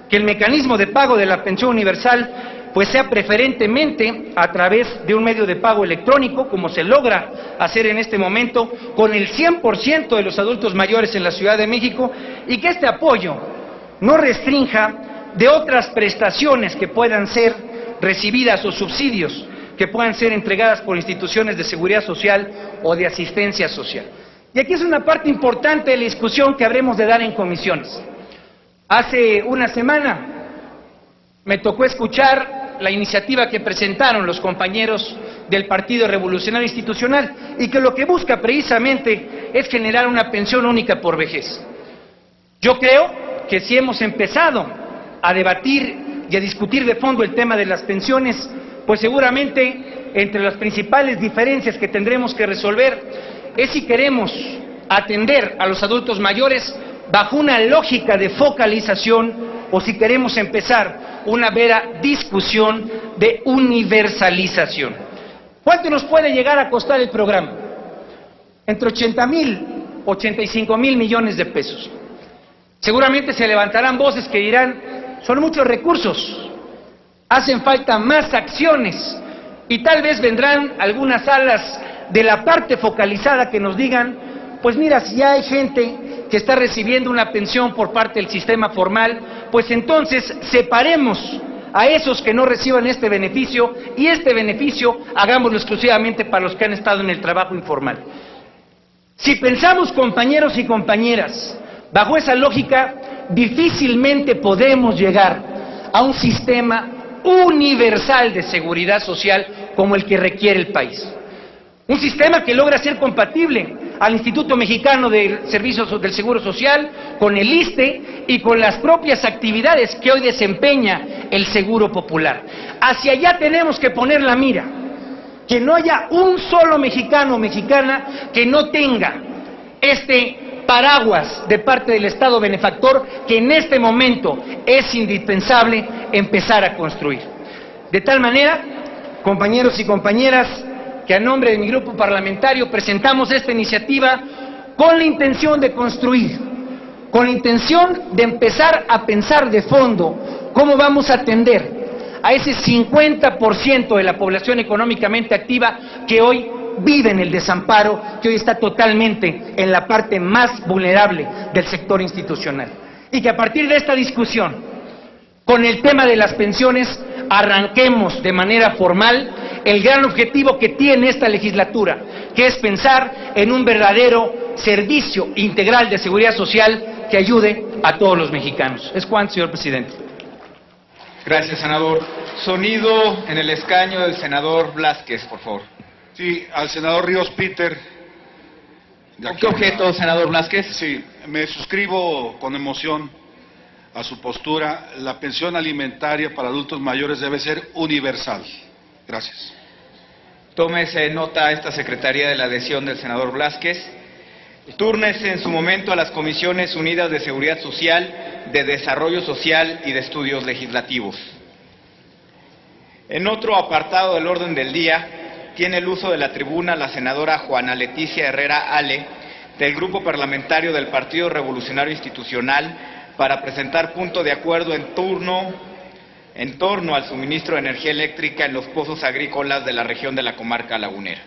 que el mecanismo de pago de la pensión universal pues sea preferentemente a través de un medio de pago electrónico, como se logra hacer en este momento con el 100% de los adultos mayores en la Ciudad de México, y que este apoyo no restrinja de otras prestaciones que puedan ser recibidas o subsidios que puedan ser entregadas por instituciones de seguridad social o de asistencia social. Y aquí es una parte importante de la discusión que habremos de dar en comisiones. Hace una semana me tocó escuchar la iniciativa que presentaron los compañeros del Partido Revolucionario Institucional y que lo que busca precisamente es generar una pensión única por vejez. Yo creo que si hemos empezado a debatir y a discutir de fondo el tema de las pensiones, pues seguramente entre las principales diferencias que tendremos que resolver es si queremos atender a los adultos mayores bajo una lógica de focalización o si queremos empezar una vera discusión de universalización. ¿Cuánto nos puede llegar a costar el programa? Entre 80,000, 85,000 millones de pesos. Seguramente se levantarán voces que dirán, son muchos recursos, hacen falta más acciones, y tal vez vendrán algunas alas de la parte focalizada que nos digan, pues mira, si ya hay gente que está recibiendo una pensión por parte del sistema formal, pues entonces separemos a esos que no reciban este beneficio y este beneficio hagámoslo exclusivamente para los que han estado en el trabajo informal. Si pensamos, compañeros y compañeras, bajo esa lógica, difícilmente podemos llegar a un sistema universal de seguridad social como el que requiere el país. Un sistema que logra ser compatible al Instituto Mexicano del Servicio del Seguro Social, con el ISSSTE y con las propias actividades que hoy desempeña el Seguro Popular. Hacia allá tenemos que poner la mira, que no haya un solo mexicano o mexicana que no tenga este paraguas de parte del Estado benefactor que en este momento es indispensable empezar a construir. De tal manera, compañeros y compañeras, que a nombre de mi grupo parlamentario presentamos esta iniciativa con la intención de construir, con la intención de empezar a pensar de fondo cómo vamos a atender a ese 50% de la población económicamente activa que hoy vive en el desamparo, que hoy está totalmente en la parte más vulnerable del sector institucional. Y que a partir de esta discusión, con el tema de las pensiones, arranquemos de manera formal el gran objetivo que tiene esta legislatura, que es pensar en un verdadero servicio integral de seguridad social que ayude a todos los mexicanos. Es cuanto, señor presidente. Gracias, senador. Sonido en el escaño del senador Blázquez, por favor. Sí, al senador Ríos Peter. ¿Con qué objeto, senador Blázquez? Sí, me suscribo con emoción a su postura. La pensión alimentaria para adultos mayores debe ser universal. Gracias. Tómese nota esta Secretaría de la adhesión del senador Blázquez. Túrnese en su momento a las Comisiones Unidas de Seguridad Social, de Desarrollo Social y de Estudios Legislativos. En otro apartado del orden del día, tiene el uso de la tribuna la senadora Juana Leticia Herrera Ale, del Grupo Parlamentario del Partido Revolucionario Institucional, para presentar punto de acuerdo en torno al suministro de energía eléctrica en los pozos agrícolas de la región de la comarca lagunera.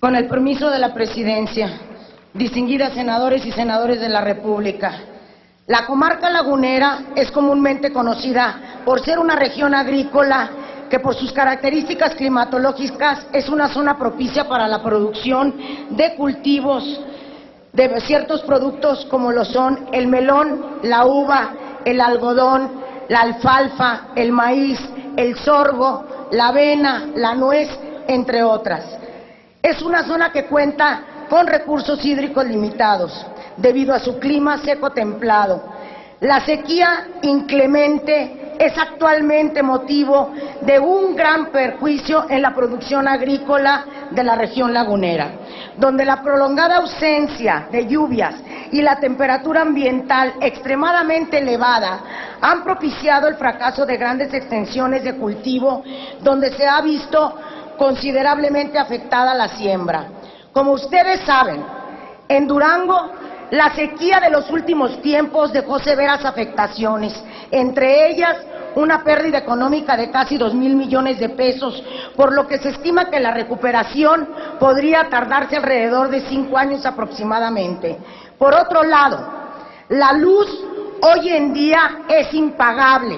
Con el permiso de la Presidencia, distinguidas senadores y senadores de la República, la comarca lagunera es comúnmente conocida por ser una región agrícola que por sus características climatológicas es una zona propicia para la producción de cultivos de ciertos productos como lo son el melón, la uva, el algodón, la alfalfa, el maíz, el sorgo, la avena, la nuez, entre otras. Es una zona que cuenta con recursos hídricos limitados, debido a su clima seco templado. La sequía inclemente es actualmente motivo de un gran perjuicio en la producción agrícola de la región lagunera, donde la prolongada ausencia de lluvias y la temperatura ambiental extremadamente elevada han propiciado el fracaso de grandes extensiones de cultivo, donde se ha visto considerablemente afectada la siembra. Como ustedes saben, en Durango, la sequía de los últimos tiempos dejó severas afectaciones, entre ellas una pérdida económica de casi 2,000 millones de pesos, por lo que se estima que la recuperación podría tardarse alrededor de 5 años aproximadamente. Por otro lado, la luz hoy en día es impagable.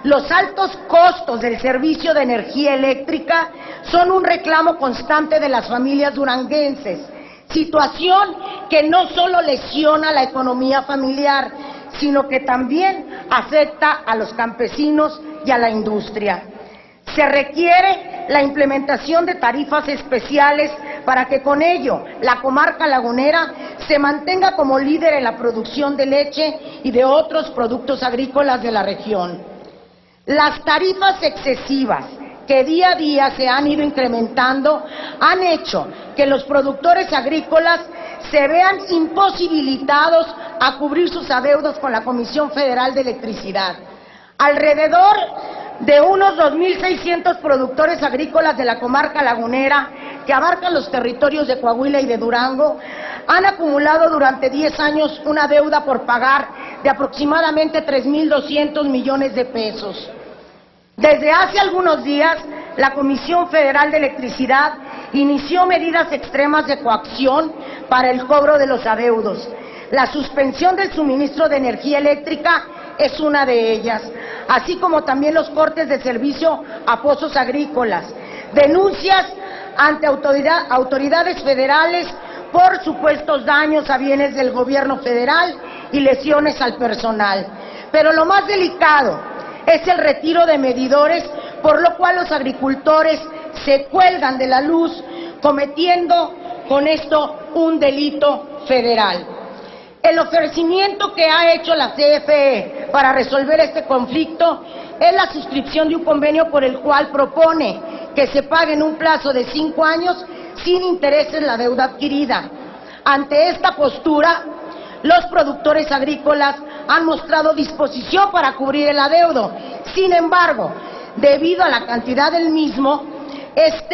Los altos costos del servicio de energía eléctrica son un reclamo constante de las familias duranguenses, situación que no solo lesiona la economía familiar, sino que también afecta a los campesinos y a la industria. Se requiere la implementación de tarifas especiales para que con ello la comarca lagunera se mantenga como líder en la producción de leche y de otros productos agrícolas de la región. Las tarifas excesivas que día a día se han ido incrementando han hecho que los productores agrícolas se vean imposibilitados a cubrir sus adeudos con la Comisión Federal de Electricidad. Alrededor de unos 2,600 productores agrícolas de la comarca lagunera, que abarcan los territorios de Coahuila y de Durango, han acumulado durante 10 años una deuda por pagar de aproximadamente 3,200 millones de pesos. Desde hace algunos días, la Comisión Federal de Electricidad inició medidas extremas de coacción para el cobro de los adeudos. La suspensión del suministro de energía eléctrica es una de ellas, así como también los cortes de servicio a pozos agrícolas, denuncias ante autoridades federales por supuestos daños a bienes del gobierno federal y lesiones al personal. Pero lo más delicado es el retiro de medidores, por lo cual los agricultores se cuelgan de la luz, cometiendo con esto un delito federal. El ofrecimiento que ha hecho la CFE para resolver este conflicto es la suscripción de un convenio por el cual propone que se pague en un plazo de 5 años sin intereses la deuda adquirida. Ante esta postura, los productores agrícolas han mostrado disposición para cubrir el adeudo. Sin embargo, debido a la cantidad del mismo,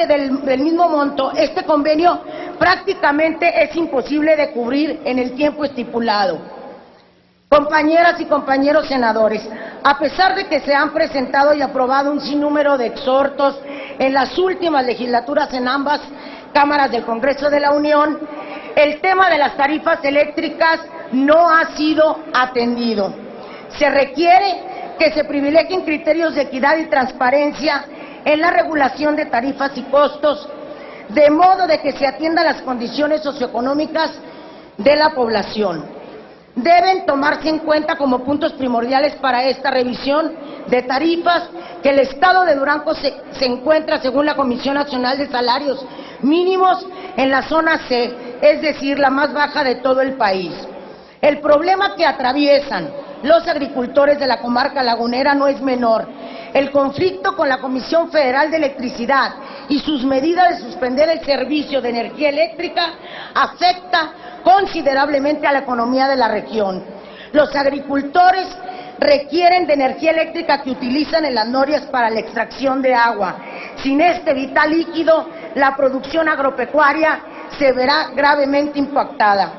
del mismo monto, este convenio prácticamente es imposible de cubrir en el tiempo estipulado. Compañeras y compañeros senadores, a pesar de que se han presentado y aprobado un sinnúmero de exhortos en las últimas legislaturas en ambas cámaras del Congreso de la Unión, el tema de las tarifas eléctricas no ha sido atendido. Se requiere que se privilegien criterios de equidad y transparencia en la regulación de tarifas y costos, de modo de que se atiendan las condiciones socioeconómicas de la población. Deben tomarse en cuenta como puntos primordiales para esta revisión de tarifas que el Estado de Durango se encuentra, según la Comisión Nacional de Salarios Mínimos, en la zona C, es decir, la más baja de todo el país. El problema que atraviesan los agricultores de la comarca lagunera no es menor. El conflicto con la Comisión Federal de Electricidad y sus medidas de suspender el servicio de energía eléctrica afecta considerablemente a la economía de la región. Los agricultores requieren de energía eléctrica que utilizan en las norias para la extracción de agua. Sin este vital líquido, la producción agropecuaria se verá gravemente impactada.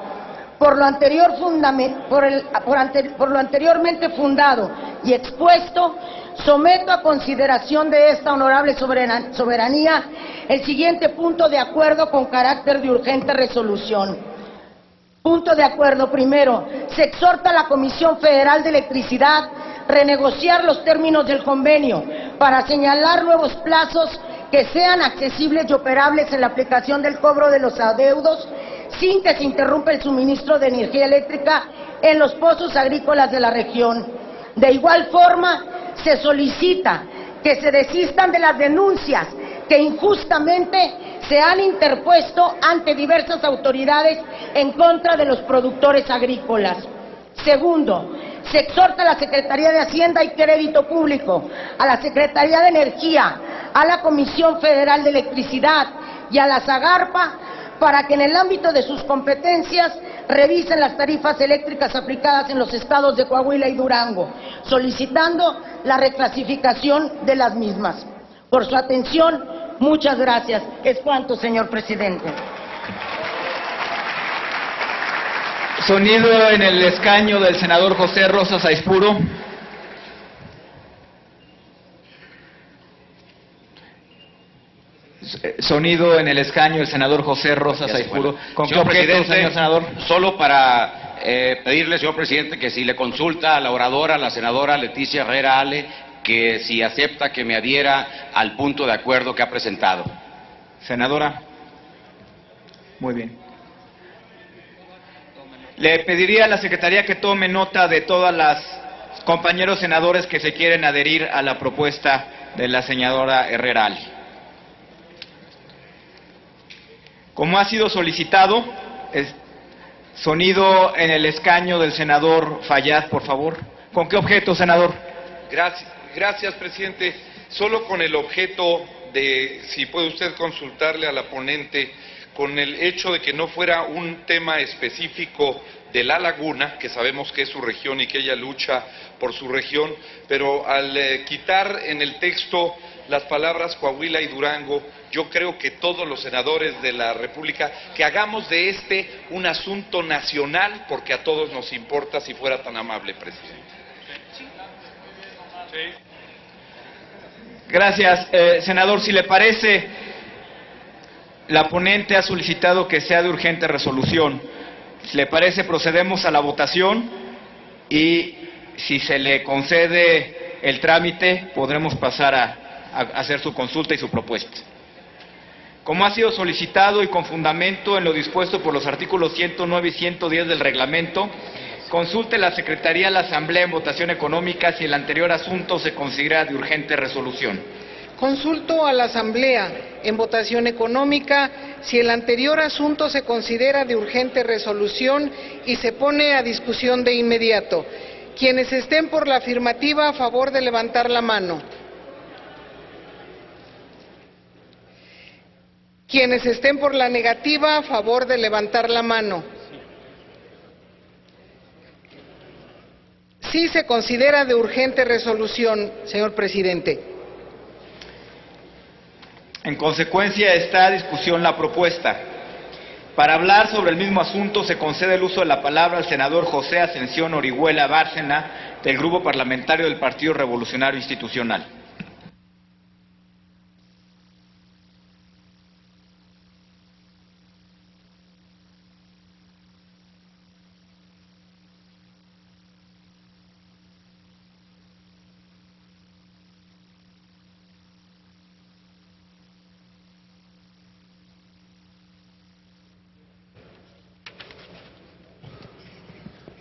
Por lo anteriormente fundado y expuesto, someto a consideración de esta honorable soberanía el siguiente punto de acuerdo con carácter de urgente resolución. Punto de acuerdo. Primero, se exhorta a la Comisión Federal de Electricidad renegociar los términos del convenio para señalar nuevos plazos que sean accesibles y operables en la aplicación del cobro de los adeudos sin que se interrumpa el suministro de energía eléctrica en los pozos agrícolas de la región. De igual forma, se solicita que se desistan de las denuncias que injustamente se han interpuesto ante diversas autoridades en contra de los productores agrícolas. Segundo, se exhorta a la Secretaría de Hacienda y Crédito Público, a la Secretaría de Energía, a la Comisión Federal de Electricidad y a la Zagarpa para que en el ámbito de sus competencias revisen las tarifas eléctricas aplicadas en los estados de Coahuila y Durango, solicitando la reclasificación de las mismas. Por su atención, muchas gracias. Es cuanto, señor presidente. Sonido en el escaño del senador José Rosas Aispuro. Sonido en el escaño del senador José Rosas Aispuro. ¿Con qué objeto, señor senador? Solo para pedirle, señor presidente, que si le consulta a la oradora, la senadora Leticia Herrera Ale, que si acepta que me adhiera al punto de acuerdo que ha presentado. Senadora. Muy bien. Le pediría a la Secretaría que tome nota de todas las compañeros senadores que se quieren adherir a la propuesta de la senadora Herrera Ale. Como ha sido solicitado, sonido en el escaño del senador Fayad, por favor. ¿Con qué objeto, senador? Gracias, presidente. Solo con el objeto de, si puede usted consultarle a la ponente, con el hecho de que no fuera un tema específico de La Laguna, que sabemos que es su región y que ella lucha por su región, pero al quitar en el texto las palabras Coahuila y Durango, yo creo que todos los senadores de la República, que hagamos de este un asunto nacional, porque a todos nos importa, si fuera tan amable, presidente. Gracias, senador. Si le parece, la ponente ha solicitado que sea de urgente resolución. Si le parece, procedemos a la votación y si se le concede el trámite, podremos pasar a hacer su consulta y su propuesta. Como ha sido solicitado y con fundamento en lo dispuesto por los artículos 109 y 110 del reglamento, consulte la Secretaría a la Asamblea en votación económica si el anterior asunto se considera de urgente resolución. Consulto a la Asamblea en votación económica si el anterior asunto se considera de urgente resolución y se pone a discusión de inmediato. Quienes estén por la afirmativa, a favor de levantar la mano. Quienes estén por la negativa, a favor de levantar la mano. Sí se considera de urgente resolución, señor presidente. En consecuencia, está a discusión la propuesta. Para hablar sobre el mismo asunto, se concede el uso de la palabra al senador José Ascensión Orihuela Bárcena, del Grupo Parlamentario del Partido Revolucionario Institucional.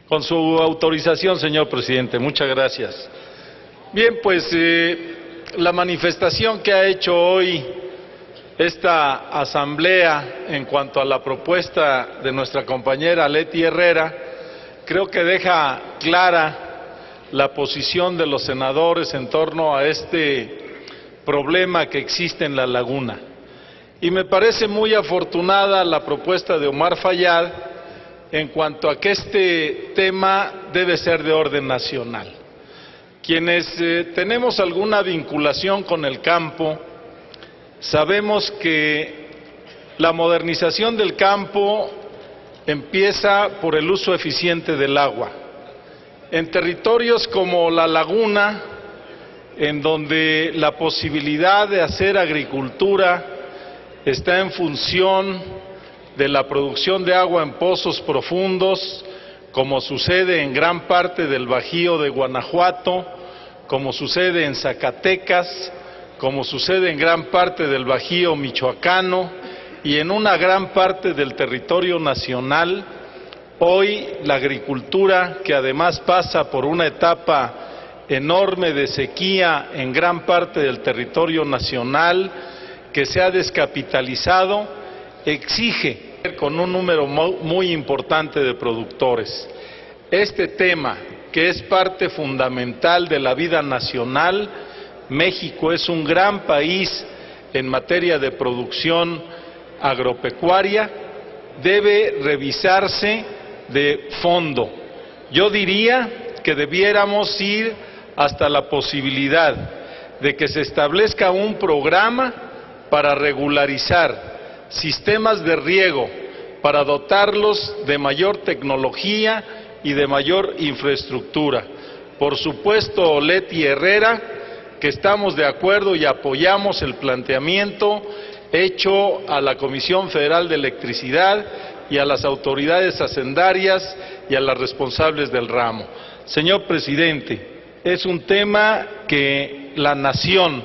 Con su autorización, señor presidente, muchas gracias. Bien, pues la manifestación que ha hecho hoy esta asamblea en cuanto a la propuesta de nuestra compañera Leti Herrera, creo que deja clara la posición de los senadores en torno a este problema que existe en La Laguna. Y me parece muy afortunada la propuesta de Omar Fayad en cuanto a que este tema debe ser de orden nacional. Quienes tenemos alguna vinculación con el campo, sabemos que la modernización del campo empieza por el uso eficiente del agua. En territorios como La Laguna, en donde la posibilidad de hacer agricultura está en función de la producción de agua en pozos profundos, como sucede en gran parte del Bajío de Guanajuato, como sucede en Zacatecas, como sucede en gran parte del Bajío michoacano y en una gran parte del territorio nacional. Hoy la agricultura, que además pasa por una etapa enorme de sequía en gran parte del territorio nacional, que se ha descapitalizado, exige con un número muy importante de productores. Este tema, que es parte fundamental de la vida nacional, México es un gran país en materia de producción agropecuaria, debe revisarse de fondo. Yo diría que debiéramos ir hasta la posibilidad de que se establezca un programa para regularizar sistemas de riego, para dotarlos de mayor tecnología y de mayor infraestructura. Por supuesto, Leti Herrera, que estamos de acuerdo y apoyamos el planteamiento hecho a la Comisión Federal de Electricidad y a las autoridades hacendarias y a las responsables del ramo. Señor presidente, es un tema que la nación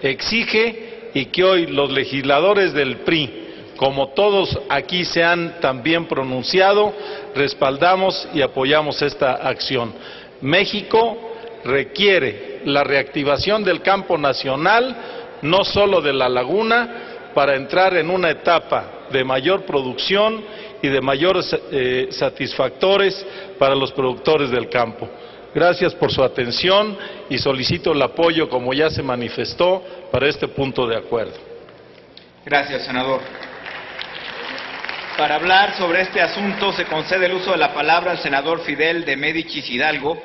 exige y que hoy los legisladores del PRI, como todos aquí se han también pronunciado, respaldamos y apoyamos esta acción. México requiere la reactivación del campo nacional, no solo de la laguna, para entrar en una etapa de mayor producción y de mayores satisfactores para los productores del campo. Gracias por su atención y solicito el apoyo, como ya se manifestó, para este punto de acuerdo. Gracias, senador. Para hablar sobre este asunto se concede el uso de la palabra al senador Fidel de Médicis Hidalgo.